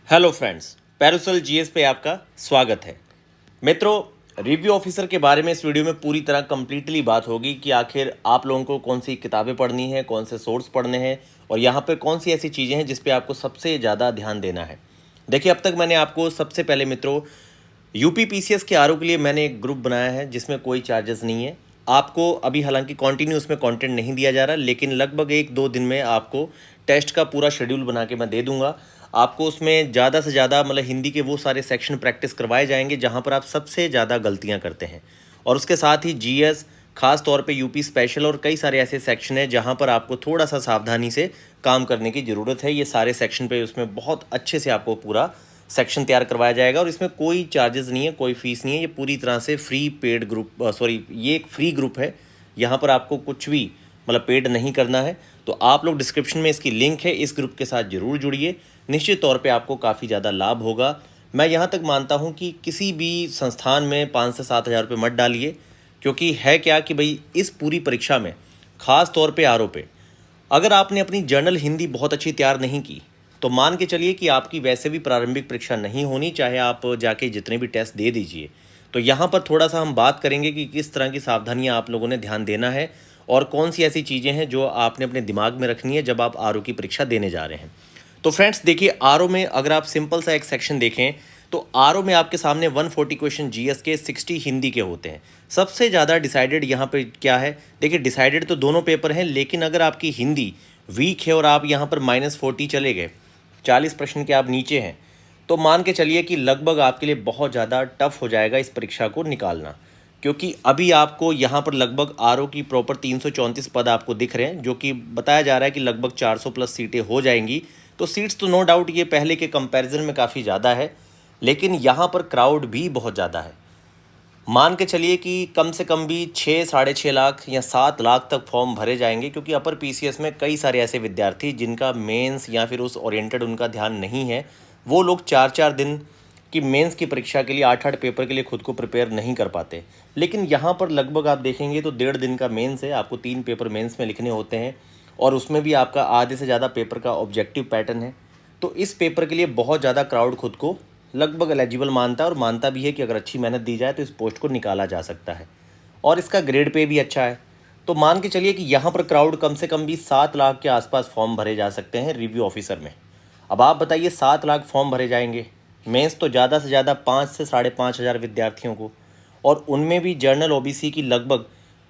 Hello friends, parasol GS पे आपका स्वागत है। मित्रों, रिव्यू ऑफिसर के बारे में इस वीडियो में पूरी तरह कंप्लीटली बात होगी कि आखिर आप लोगों को कौन सी किताबें पढ़नी है, कौन से सोर्स पढ़ने हैं और यहाँ पर कौन सी ऐसी चीज़ें हैं जिस पे आपको सबसे ज़्यादा ध्यान देना है। देखिए, अब तक मैंने आपको सबसे पहले मित्रों यूपी पीसीएस के आरओ के लिए मैंने एक ग्रुप बनाया है जिसमें कोई चार्जेस नहीं है। आपको अभी हालांकि कंटिन्यू उसमें कंटेंट नहीं दिया जा रहा, लेकिन लगभग 1-2 दिन में आपको टेस्ट का पूरा शेड्यूल बना के मैं दे दूंगा। आपको उसमें ज़्यादा से ज़्यादा मतलब हिंदी के वो सारे सेक्शन प्रैक्टिस करवाए जाएंगे जहाँ पर आप सबसे ज़्यादा गलतियाँ करते हैं, और उसके साथ ही जीएस, खास तौर पे यूपी स्पेशल और कई सारे ऐसे सेक्शन हैं जहाँ पर आपको थोड़ा सा सावधानी से काम करने की ज़रूरत है। ये सारे सेक्शन पे उसमें बहुत अच्छे से आपको पूरा सेक्शन तैयार करवाया जाएगा और इसमें कोई चार्जेस नहीं है, कोई फीस नहीं है। ये पूरी तरह से फ्री पेड ग्रुप ये एक फ्री ग्रुप है। यहाँ पर आपको कुछ भी मतलब पेड नहीं करना है। तो आप लोग डिस्क्रिप्शन में इसकी लिंक है, इस ग्रुप के साथ ज़रूर जुड़िए। निश्चित तौर पे आपको काफ़ी ज़्यादा लाभ होगा। मैं यहाँ तक मानता हूँ कि किसी भी संस्थान में 5 से 7 हज़ार रुपये मत डालिए, क्योंकि है क्या कि भाई इस पूरी परीक्षा में ख़ास तौर पे आरओ पे अगर आपने अपनी जर्नल हिंदी बहुत अच्छी तैयार नहीं की तो मान के चलिए कि आपकी वैसे भी प्रारंभिक परीक्षा नहीं होनी, चाहे आप जाके जितने भी टेस्ट दे दीजिए। तो यहाँ पर थोड़ा सा हम बात करेंगे कि किस तरह की सावधानियाँ आप लोगों ने ध्यान देना है और कौन सी ऐसी चीज़ें हैं जो आपने अपने दिमाग में रखनी है जब आप आरओ की परीक्षा देने जा रहे हैं। तो फ्रेंड्स देखिए, आरओ में अगर आप सिंपल सा एक सेक्शन देखें तो आरओ में आपके सामने 140 क्वेश्चन जीएस के, 60 हिंदी के होते हैं। सबसे ज़्यादा डिसाइडेड यहाँ पे क्या है, देखिए डिसाइडेड तो दोनों पेपर हैं, लेकिन अगर आपकी हिंदी वीक है और आप यहाँ पर -40 चले गए, 40 प्रश्न के आप नीचे हैं, तो मान के चलिए कि लगभग आपके लिए बहुत ज़्यादा टफ हो जाएगा इस परीक्षा को निकालना। क्योंकि अभी आपको यहाँ पर लगभग आरओ की प्रॉपर 334 पद आपको दिख रहे हैं, जो कि बताया जा रहा है कि लगभग 400 प्लस सीटें हो जाएंगी। तो सीट्स तो नो डाउट ये पहले के कंपैरिजन में काफ़ी ज़्यादा है, लेकिन यहाँ पर क्राउड भी बहुत ज़्यादा है। मान के चलिए कि कम से कम भी 6-6.5 लाख या 7 लाख तक फॉर्म भरे जाएंगे, क्योंकि अपर पीसीएस में कई सारे ऐसे विद्यार्थी जिनका मेंस या फिर उस ओरिएंटेड उनका ध्यान नहीं है, वो लोग 4-4 दिन की मेंस की परीक्षा के लिए 8-8 पेपर के लिए खुद को प्रिपेयर नहीं कर पाते। लेकिन यहाँ पर लगभग आप देखेंगे तो 1.5 दिन का मेंस है, आपको 3 पेपर मेंस में लिखने होते हैं और उसमें भी आपका आधे से ज़्यादा पेपर का ऑब्जेक्टिव पैटर्न है। तो इस पेपर के लिए बहुत ज़्यादा क्राउड खुद को लगभग एलिजिबल मानता है और मानता भी है कि अगर अच्छी मेहनत दी जाए तो इस पोस्ट को निकाला जा सकता है, और इसका ग्रेड पे भी अच्छा है। तो मान के चलिए कि यहाँ पर क्राउड कम से कम भी 7 लाख के आसपास फॉर्म भरे जा सकते हैं रिव्यू ऑफिसर में। अब आप बताइए, 7 लाख फॉर्म भरे जाएंगे, मेंस तो ज़्यादा से ज़्यादा 5 से 5.5 हज़ार विद्यार्थियों को, और उनमें भी जर्नल ओबीसी की लगभग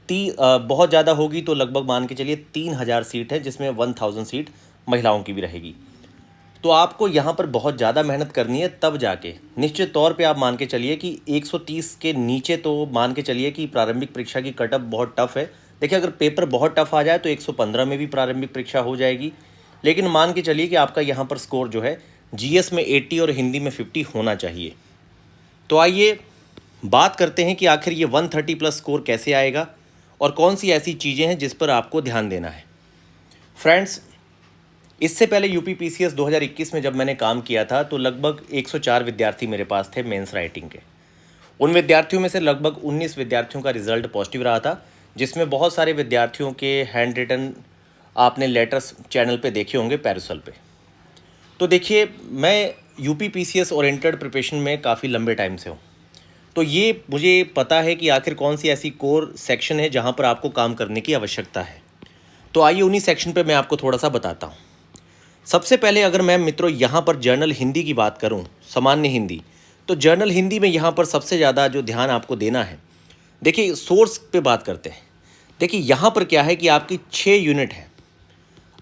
बहुत ज़्यादा होगी तो लगभग मान के चलिए 3,000 सीट है, जिसमें 1000 सीट महिलाओं की भी रहेगी। तो आपको यहाँ पर बहुत ज़्यादा मेहनत करनी है, तब जाके निश्चित तौर पे आप मान के चलिए कि 130 के नीचे, तो मान के चलिए कि प्रारंभिक परीक्षा की कटअप बहुत टफ है। देखिए, अगर पेपर बहुत टफ आ जाए तो 115 में भी प्रारंभिक परीक्षा हो जाएगी, लेकिन मान के चलिए कि आपका यहाँ पर स्कोर जो है जीएस में 80 और हिंदी में 50 होना चाहिए। तो आइए बात करते हैं कि आखिर ये 130 प्लस स्कोर कैसे आएगा और कौन सी ऐसी चीज़ें हैं जिस पर आपको ध्यान देना है। फ्रेंड्स, इससे पहले यूपी पीसीएस 2021 में जब मैंने काम किया था तो लगभग 104 विद्यार्थी मेरे पास थे मेंस राइटिंग के। उन विद्यार्थियों में से लगभग 19 विद्यार्थियों का रिजल्ट पॉजिटिव रहा था, जिसमें बहुत सारे विद्यार्थियों के हैंड रिटन आपने लेटर्स चैनल पे देखे होंगे पैरासोल पे। तो देखिए, मैं यूपी पीसीएस ओरिएंटेड प्रिपरेशन में काफ़ी लंबे टाइम से हूँ, तो ये मुझे पता है कि आखिर कौन सी ऐसी कोर सेक्शन है जहाँ पर आपको काम करने की आवश्यकता है। तो आइए उन्हीं सेक्शन पर मैं आपको थोड़ा सा बताता हूँ। सबसे पहले अगर मैं मित्रों यहाँ पर जर्नल हिंदी की बात करूँ, सामान्य हिंदी, तो जर्नल हिंदी में यहाँ पर सबसे ज़्यादा जो ध्यान आपको देना है, देखिए सोर्स पे बात करते हैं। देखिए यहाँ पर क्या है कि आपकी 6 यूनिट है।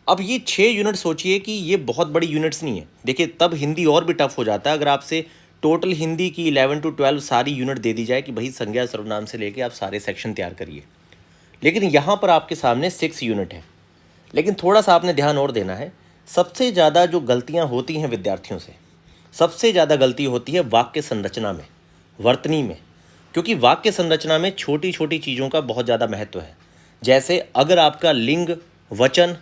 अब ये 6 यूनिट सोचिए कि ये बहुत बड़ी यूनिट्स नहीं है। देखिए, तब हिंदी और भी टफ हो जाता है अगर आपसे टोटल हिंदी की 11 to 12 सारी यूनिट दे दी जाए कि भाई संज्ञा सर्वनाम से लेके आप सारे सेक्शन तैयार करिए। लेकिन यहाँ पर आपके सामने 6 यूनिट है। लेकिन थोड़ा सा आपने ध्यान और देना है। सबसे ज़्यादा जो गलतियाँ होती हैं विद्यार्थियों से, सबसे ज़्यादा गलती होती है वाक्य संरचना में, वर्तनी में। क्योंकि वाक्य संरचना में छोटी छोटी चीज़ों का बहुत ज़्यादा महत्व है। जैसे अगर आपका लिंग, वचन,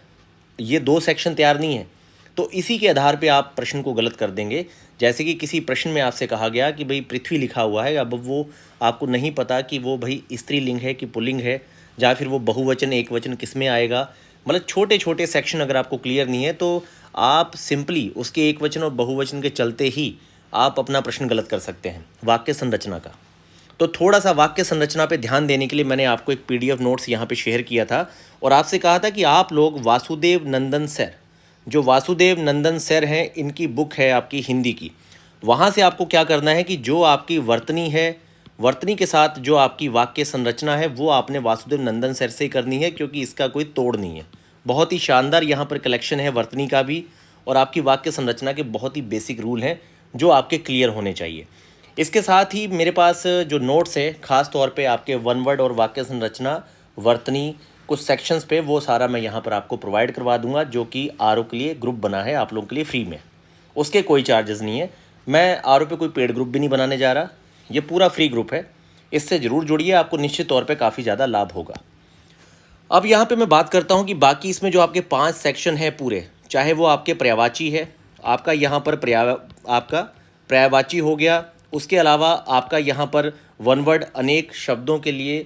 ये 2 सेक्शन तैयार नहीं है तो इसी के आधार पे आप प्रश्न को गलत कर देंगे। जैसे कि किसी प्रश्न में आपसे कहा गया कि भाई पृथ्वी लिखा हुआ है, अब वो आपको नहीं पता कि वो भाई स्त्रीलिंग है कि पुल्लिंग है, या फिर वो बहुवचन एकवचन किस में आएगा। मतलब छोटे छोटे सेक्शन अगर आपको क्लियर नहीं है तो आप सिंपली उसके एक वचन और बहुवचन के चलते ही आप अपना प्रश्न गलत कर सकते हैं वाक्य संरचना का। तो थोड़ा सा वाक्य संरचना पे ध्यान देने के लिए मैंने आपको एक पीडीएफ नोट्स यहाँ पे शेयर किया था और आपसे कहा था कि आप लोग वासुदेव नंदन सर, जो वासुदेव नंदन सर हैं, इनकी बुक है आपकी हिंदी की, वहाँ से आपको क्या करना है कि जो आपकी वर्तनी है, वर्तनी के साथ जो आपकी वाक्य संरचना है वो आपने वासुदेव नंदन सर से करनी है, क्योंकि इसका कोई तोड़ नहीं है। बहुत ही शानदार यहाँ पर कलेक्शन है वर्तनी का भी, और आपकी वाक्य संरचना के बहुत ही बेसिक रूल हैं जो आपके क्लियर होने चाहिए। इसके साथ ही मेरे पास जो नोट्स है ख़ास तौर पे आपके वन वर्ड और वाक्य संरचना, वर्तनी, कुछ सेक्शंस पे, वो सारा मैं यहाँ पर आपको प्रोवाइड करवा दूंगा, जो कि आरओ के लिए ग्रुप बना है आप लोगों के लिए फ्री में। उसके कोई चार्जेस नहीं है, मैं आरओ पे कोई पेड ग्रुप भी नहीं बनाने जा रहा, ये पूरा फ्री ग्रुप है। इससे ज़रूर जुड़िए, आपको निश्चित तौर पर काफ़ी ज़्यादा लाभ होगा। अब यहाँ पे मैं बात करता हूँ कि बाकी इसमें जो आपके 5 सेक्शन है पूरे, चाहे वो आपके पर्यायवाची है, आपका यहाँ पर आपका पर्यायवाची हो गया, उसके अलावा आपका यहाँ पर वन वर्ड, अनेक शब्दों के लिए,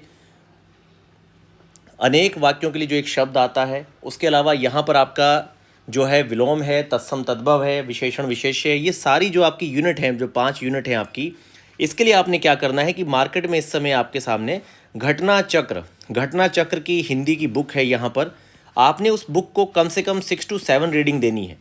अनेक वाक्यों के लिए जो एक शब्द आता है, उसके अलावा यहाँ पर आपका जो है विलोम है, तत्सम तद्भव है, विशेषण विशेष्य है, ये सारी जो आपकी यूनिट हैं, जो 5 यूनिट हैं आपकी, इसके लिए आपने क्या करना है कि मार्केट में इस समय आपके सामने घटना चक्र की हिंदी की बुक है। यहाँ पर आपने उस बुक को कम से कम 6 to 7 रीडिंग देनी है।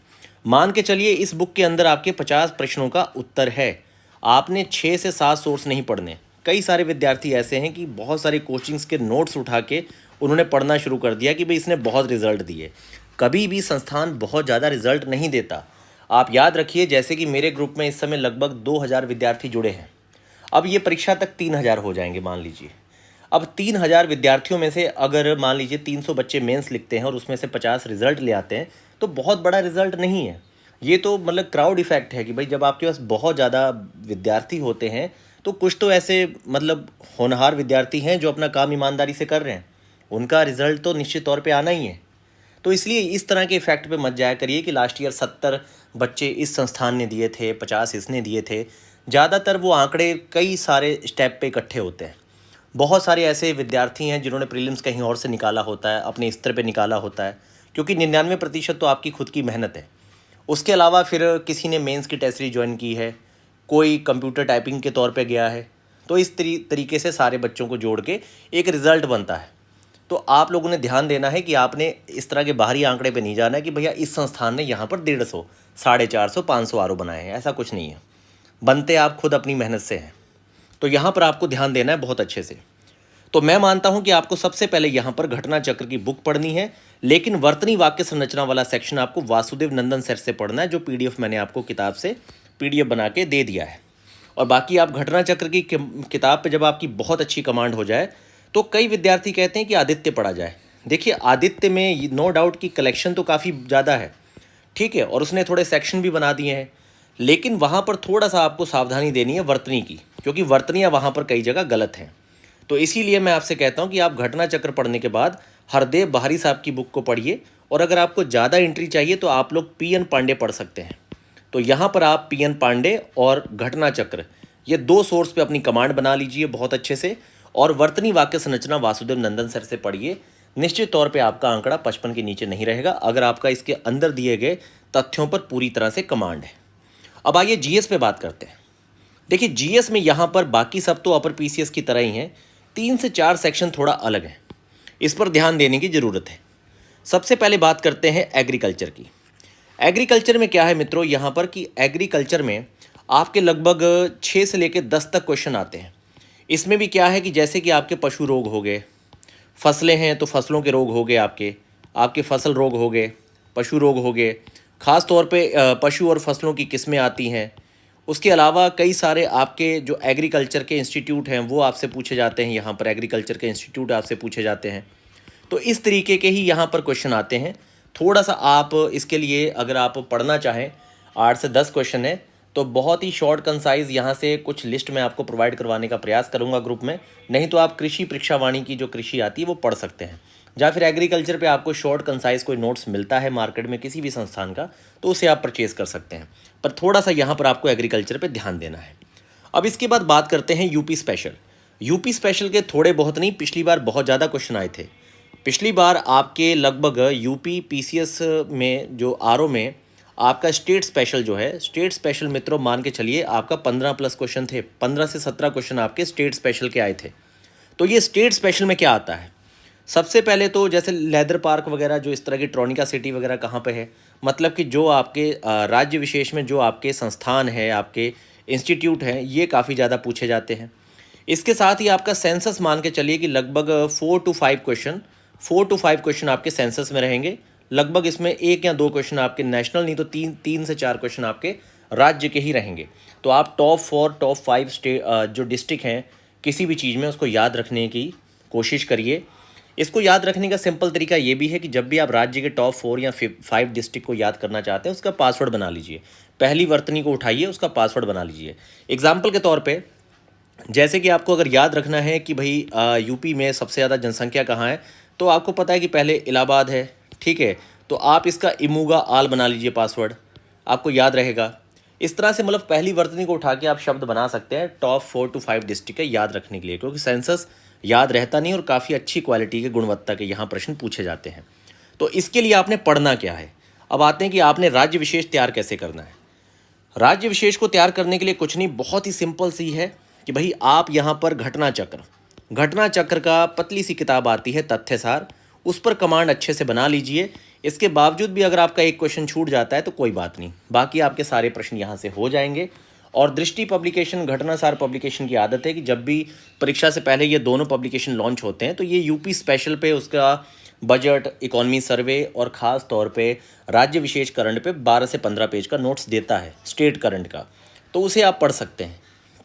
मान के चलिए इस बुक के अंदर आपके 50 प्रश्नों का उत्तर है, आपने 6 से 7 सोर्स नहीं पढ़ने। कई सारे विद्यार्थी ऐसे हैं कि बहुत सारे कोचिंग्स के नोट्स उठा के उन्होंने पढ़ना शुरू कर दिया कि भाई इसने बहुत रिजल्ट दिए। कभी भी संस्थान बहुत ज़्यादा रिजल्ट नहीं देता। आप याद रखिए, जैसे कि मेरे ग्रुप में इस समय लगभग 2000 विद्यार्थी जुड़े हैं। अब ये परीक्षा तक 3000 हो जाएंगे मान लीजिए। अब 3000 विद्यार्थियों में से अगर मान लीजिए 300 बच्चे मेंस लिखते हैं और उसमें से 50 रिजल्ट ले आते हैं, तो बहुत बड़ा रिजल्ट नहीं है। ये तो मतलब क्राउड इफेक्ट है कि भाई जब आपके पास बहुत ज़्यादा विद्यार्थी होते हैं तो कुछ तो ऐसे मतलब होनहार विद्यार्थी हैं जो अपना काम ईमानदारी से कर रहे हैं, उनका रिजल्ट तो निश्चित तौर पे आना ही है। तो इसलिए इस तरह के इफेक्ट पे मत जाया करिए कि लास्ट ईयर 70 बच्चे इस संस्थान ने दिए थे, 50 इसने दिए थे। ज़्यादातर वो आंकड़े कई सारे स्टेप पे इकट्ठे होते हैं। बहुत सारे ऐसे विद्यार्थी हैं जिन्होंने प्रीलिम्स कहीं और से निकाला होता है, अपने स्तर पे निकाला होता है, क्योंकि 99% तो आपकी खुद की मेहनत है। उसके अलावा फिर किसी ने मेंस की टेस्ट सीरीज ज्वाइन की है, कोई कंप्यूटर टाइपिंग के तौर पे गया है, तो इस तरीके से सारे बच्चों को जोड़ के एक रिज़ल्ट बनता है। तो आप लोगों ने ध्यान देना है कि आपने इस तरह के बाहरी आंकड़े पे नहीं जाना है कि भैया इस संस्थान ने यहाँ पर 150, 450, 500 आरओ बनाए हैं। ऐसा कुछ नहीं है, बनते आप खुद अपनी मेहनत से हैं। तो यहाँ पर आपको ध्यान देना है बहुत अच्छे से। तो मैं मानता हूँ कि आपको सबसे पहले यहाँ पर घटना चक्र की बुक पढ़नी है, लेकिन वर्तनी वाक्य संरचना वाला सेक्शन आपको वासुदेव नंदन सर से पढ़ना है, जो पीडीएफ मैंने आपको किताब से पीडीएफ बना के दे दिया है। और बाकी आप घटना चक्र की किताब पे जब आपकी बहुत अच्छी कमांड हो जाए, तो कई विद्यार्थी कहते हैं कि आदित्य पढ़ा जाए। देखिए आदित्य में नो डाउट की कलेक्शन तो काफ़ी ज़्यादा है, ठीक है, और उसने थोड़े सेक्शन भी बना दिए हैं, लेकिन वहाँ पर थोड़ा सा आपको सावधानी देनी है वर्तनी की, क्योंकि वर्तनियाँ वहाँ पर कई जगह गलत हैं। तो इसीलिए मैं आपसे कहता हूँ कि आप घटना चक्र पढ़ने के बाद हरदेव बहारी साहब की बुक को पढ़िए, और अगर आपको ज़्यादा एंट्री चाहिए तो आप लोग पीएन पांडे पढ़ सकते हैं। तो यहाँ पर आप पीएन पांडे और घटना चक्र, ये 2 सोर्स पे अपनी कमांड बना लीजिए बहुत अच्छे से, और वर्तनी वाक्य संरचना वासुदेव नंदन सर से पढ़िए। निश्चित तौर पे आपका आंकड़ा 55 के नीचे नहीं रहेगा, अगर आपका इसके अंदर दिए गए तथ्यों पर पूरी तरह से कमांड है। अब आइए जीएस पे बात करते हैं। देखिए जीएस में यहाँ पर बाकी सब तो अपर पीसीएस की तरह ही हैं, 3 से 4 सेक्शन थोड़ा अलग हैं, इस पर ध्यान देने की ज़रूरत है। सबसे पहले बात करते हैं एग्रीकल्चर की। एग्रीकल्चर में क्या है मित्रों, यहाँ पर कि एग्रीकल्चर में आपके लगभग 6 से लेकर 10 तक क्वेश्चन आते हैं। इसमें भी क्या है कि जैसे कि आपके पशु रोग हो गए, फसलें हैं तो फसलों के रोग हो गए, आपके फसल रोग हो गए, पशु रोग हो गए, ख़ास तौर पे पशु और फसलों की किस्में आती हैं। उसके अलावा कई सारे आपके जो एग्रीकल्चर के इंस्टीट्यूट हैं वो आपसे पूछे जाते हैं, यहाँ पर एग्रीकल्चर के इंस्टीट्यूट आपसे पूछे जाते हैं। तो इस तरीके के ही यहाँ पर क्वेश्चन आते हैं। थोड़ा सा आप इसके लिए अगर आप पढ़ना चाहें, 8 से 10 क्वेश्चन है, तो बहुत ही शॉर्ट कंसाइज यहाँ से कुछ लिस्ट में आपको प्रोवाइड करवाने का प्रयास करूँगा ग्रुप में। नहीं तो आप कृषि परीक्षावाणी की जो कृषि आती है वो पढ़ सकते हैं, या फिर एग्रीकल्चर पे आपको शॉर्ट कंसाइज कोई नोट्स मिलता है मार्केट में किसी भी संस्थान का, तो उसे आप परचेज़ कर सकते हैं। पर थोड़ा सा यहाँ पर आपको एग्रीकल्चर पे ध्यान देना है। अब इसके बाद बात करते हैं यूपी स्पेशल। यूपी स्पेशल के थोड़े बहुत नहीं, पिछली बार बहुत ज़्यादा क्वेश्चन आए थे। पिछली बार आपके लगभग यूपी पीसीएस में जो आरओ में आपका स्टेट स्पेशल जो है, स्टेट स्पेशल मित्रों मान के चलिए आपका 15 प्लस क्वेश्चन थे, 15 से 17 क्वेश्चन आपके स्टेट स्पेशल के आए थे। तो ये स्टेट स्पेशल में क्या आता है, सबसे पहले तो जैसे लेदर पार्क वगैरह जो इस तरह की ट्रॉनिका सिटी वगैरह कहाँ पे है, मतलब कि जो आपके राज्य विशेष में जो आपके संस्थान है, आपके इंस्टीट्यूट हैं, ये काफ़ी ज़्यादा पूछे जाते हैं। इसके साथ ही आपका सेंसस मान के चलिए कि लगभग 4 to 5 क्वेश्चन आपके सेंसस में रहेंगे। लगभग इसमें 1 या 2 क्वेश्चन आपके नेशनल, नहीं तो 3 से 4 क्वेश्चन आपके राज्य के ही रहेंगे। तो आप टॉप 4 टॉप 5 जो डिस्ट्रिक्ट हैं किसी भी चीज़ में, उसको याद रखने की कोशिश करिए। इसको याद रखने का सिंपल तरीका ये भी है कि जब भी आप राज्य के टॉप 4 या 5 डिस्ट्रिक्ट को याद करना चाहते हैं, उसका पासवर्ड बना लीजिए। पहली वर्तनी को उठाइए, उसका पासवर्ड बना लीजिए। एग्जाम्पल के तौर पे जैसे कि आपको अगर याद रखना है कि भाई यूपी में सबसे ज़्यादा जनसंख्या कहाँ है, तो आपको पता है कि पहले इलाहाबाद है, ठीक है। तो आप इसका इमूगा आल बना लीजिए पासवर्ड, आपको याद रहेगा। इस तरह से मतलब पहली वर्तनी को उठा के आप शब्द बना सकते हैं टॉप 4 to 5 डिस्ट्रिक्ट है याद रखने के लिए, क्योंकि सेंसस याद रहता नहीं और काफ़ी अच्छी क्वालिटी के गुणवत्ता के यहाँ प्रश्न पूछे जाते हैं। तो इसके लिए आपने पढ़ना क्या है। अब आते हैं कि आपने राज्य विशेष तैयार कैसे करना है। राज्य विशेष को तैयार करने के लिए कुछ नहीं, बहुत ही सिंपल सी है कि भाई आप यहाँ पर घटना चक्र का पतली सी किताब आती है तथ्यसार, उस पर कमांड अच्छे से बना लीजिए। इसके बावजूद भी अगर आपका एक क्वेश्चन छूट जाता है तो कोई बात नहीं, बाकी आपके सारे प्रश्न यहाँ से हो जाएंगे। और दृष्टि पब्लिकेशन, घटनासार पब्लिकेशन की आदत है कि जब भी परीक्षा से पहले ये दोनों पब्लिकेशन लॉन्च होते हैं तो ये यूपी स्पेशल पे उसका बजट, इकोनॉमी सर्वे और ख़ास तौर पे राज्य विशेष करंट पे 12 से 15 पेज का नोट्स देता है स्टेट करंट का, तो उसे आप पढ़ सकते हैं।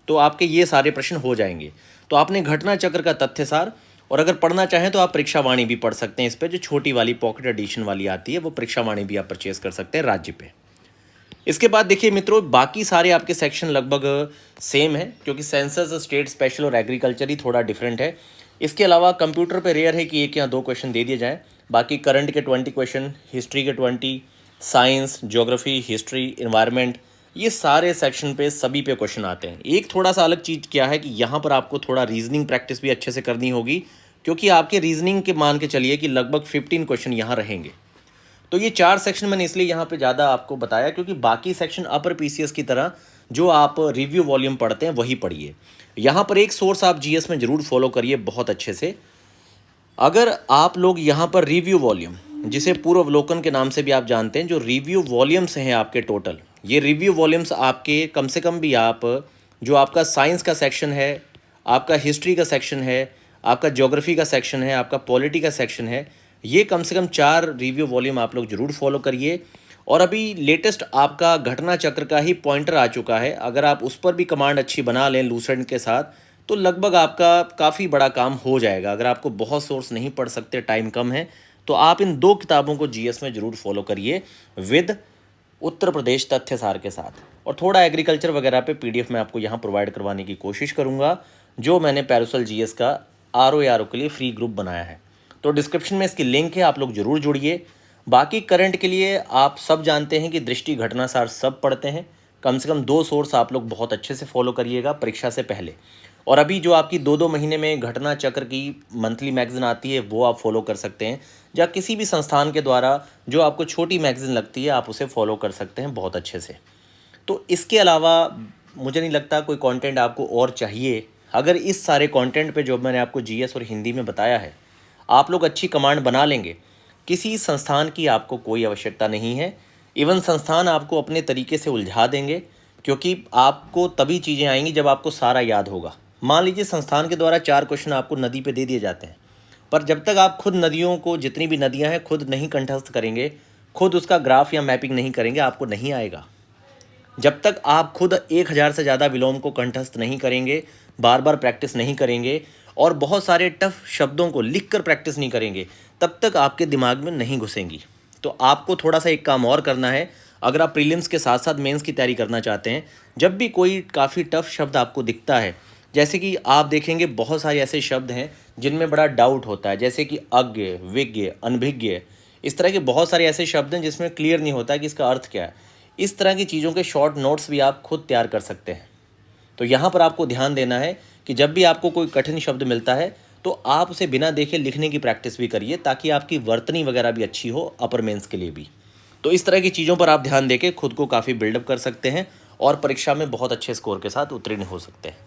तो आपके ये सारे प्रश्न हो जाएंगे। तो आपने घटना चक्र का तथ्यसार, और अगर पढ़ना चाहें तो आप परीक्षा वाणी भी पढ़ सकते हैं। इस पर जो छोटी वाली पॉकेट एडिशन वाली आती है वो परीक्षा वाणी भी आप परचेज कर सकते हैं राज्य पे। इसके बाद देखिए मित्रों, बाकी सारे आपके सेक्शन लगभग सेम है, क्योंकि सेंसस, स्टेट स्पेशल और एग्रीकल्चर ही थोड़ा डिफरेंट है। इसके अलावा कंप्यूटर पे रेयर है कि 1 या 2 क्वेश्चन दे दिए जाएँ। बाकी करंट के 20 क्वेश्चन, हिस्ट्री के 20, साइंस, ज्योग्राफी, हिस्ट्री, इन्वायरमेंट, ये सारे सेक्शन पे सभी पे क्वेश्चन आते हैं। एक थोड़ा सा अलग चीज़ क्या है कि यहाँ पर आपको थोड़ा रीजनिंग प्रैक्टिस भी अच्छे से करनी होगी, क्योंकि आपके रीजनिंग के मान के चलिए कि लगभग 15 क्वेश्चन यहाँ रहेंगे। तो ये 4 सेक्शन मैंने इसलिए यहाँ पे ज़्यादा आपको बताया, क्योंकि बाकी सेक्शन अपर पीसीएस की तरह जो आप रिव्यू वॉल्यूम पढ़ते हैं वही पढ़िए। यहाँ पर एक सोर्स आप जीएस में ज़रूर फॉलो करिए बहुत अच्छे से। अगर आप लोग यहाँ पर रिव्यू वॉल्यूम, जिसे पूर्वावलोकन के नाम से भी आप जानते हैं, जो रिव्यू वॉल्यूम्स हैं आपके टोटल, ये रिव्यू वॉल्यूम्स आपके कम से कम भी आप जो आपका साइंस का सेक्शन है, आपका हिस्ट्री का सेक्शन है, आपका ज्योग्राफी का सेक्शन है, आपका पॉलिटी का सेक्शन है, ये कम से कम 4 रिव्यू वॉल्यूम आप लोग ज़रूर फॉलो करिए। और अभी लेटेस्ट आपका घटना चक्र का ही पॉइंटर आ चुका है, अगर आप उस पर भी कमांड अच्छी बना लें लूसेंट के साथ, तो लगभग आपका काफ़ी बड़ा काम हो जाएगा। अगर आपको बहुत सोर्स नहीं पढ़ सकते, टाइम कम है, तो आप इन 2 किताबों को जीएस में ज़रूर फॉलो करिए विद उत्तर प्रदेश तथ्यसार के साथ। और थोड़ा एग्रीकल्चर वगैरह पे पीडीएफ मैं आपको यहाँ प्रोवाइड करवाने की कोशिश करूँगा, जो मैंने पैरासोल जीएस का आरओ के लिए फ्री ग्रुप बनाया है। तो डिस्क्रिप्शन में इसकी लिंक है, आप लोग ज़रूर जुड़िए। बाकी करंट के लिए आप सब जानते हैं कि दृष्टि, घटनासार सब पढ़ते हैं। कम से कम 2 सोर्स आप लोग बहुत अच्छे से फॉलो करिएगा परीक्षा से पहले। और अभी जो आपकी 2-2 महीने में घटना चक्र की मंथली मैगज़ीन आती है वो आप फॉलो कर सकते हैं, या किसी भी संस्थान के द्वारा जो आपको छोटी मैगज़ीन लगती है आप उसे फॉलो कर सकते हैं बहुत अच्छे से। तो इसके अलावा मुझे नहीं लगता कोई कंटेंट आपको और चाहिए। अगर इस सारे कंटेंट पे जो मैंने आपको जीएस और हिंदी में बताया है, आप लोग अच्छी कमांड बना लेंगे, किसी संस्थान की आपको कोई आवश्यकता नहीं है। इवन संस्थान आपको अपने तरीके से उलझा देंगे, क्योंकि आपको तभी चीज़ें आएंगी जब आपको सारा याद होगा। मान लीजिए संस्थान के द्वारा 4 क्वेश्चन आपको नदी पे दे दिए जाते हैं, पर जब तक आप खुद नदियों को, जितनी भी नदियां हैं, खुद नहीं कंठस्थ करेंगे, खुद उसका ग्राफ या मैपिंग नहीं करेंगे, आपको नहीं आएगा। जब तक आप खुद 1000 से ज़्यादा विलोम को कंठस्थ नहीं करेंगे, बार बार प्रैक्टिस नहीं करेंगे और बहुत सारे टफ शब्दों को लिख कर प्रैक्टिस नहीं करेंगे, तब तक आपके दिमाग में नहीं घुसेंगी। तो आपको थोड़ा सा एक काम और करना है। अगर आप प्रीलिम्स के साथ साथ मेंस की तैयारी करना चाहते हैं, जब भी कोई काफ़ी टफ शब्द आपको दिखता है, जैसे कि आप देखेंगे बहुत सारे ऐसे शब्द हैं जिनमें बड़ा डाउट होता है, जैसे कि अज्ञ, विज्ञ, अनभिज्ञ, इस तरह के बहुत सारे ऐसे शब्द हैं जिसमें क्लियर नहीं होता कि इसका अर्थ क्या है। इस तरह की चीज़ों के शॉर्ट नोट्स भी आप खुद तैयार कर सकते हैं। तो यहाँ पर आपको ध्यान देना है कि जब भी आपको कोई कठिन शब्द मिलता है तो आप उसे बिना देखे लिखने की प्रैक्टिस भी करिए, ताकि आपकी वर्तनी वगैरह भी अच्छी हो अपर मेंस के लिए भी। तो इस तरह की चीज़ों पर आप ध्यान देके खुद को काफ़ी बिल्डअप कर सकते हैं और परीक्षा में बहुत अच्छे स्कोर के साथ उत्तीर्ण हो सकते हैं।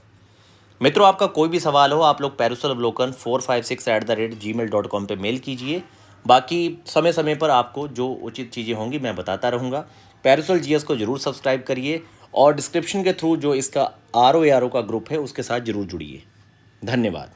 मित्रों, आपका कोई भी सवाल हो आप लोग perusalavalokan456@gmail.com पे मेल कीजिए। बाकी समय समय पर आपको जो उचित चीज़ें होंगी मैं बताता रहूँगा। पेरुसल जीएस को जरूर सब्सक्राइब करिए और डिस्क्रिप्शन के थ्रू जो इसका RO ARO का ग्रुप है उसके साथ जरूर जुड़िए। धन्यवाद।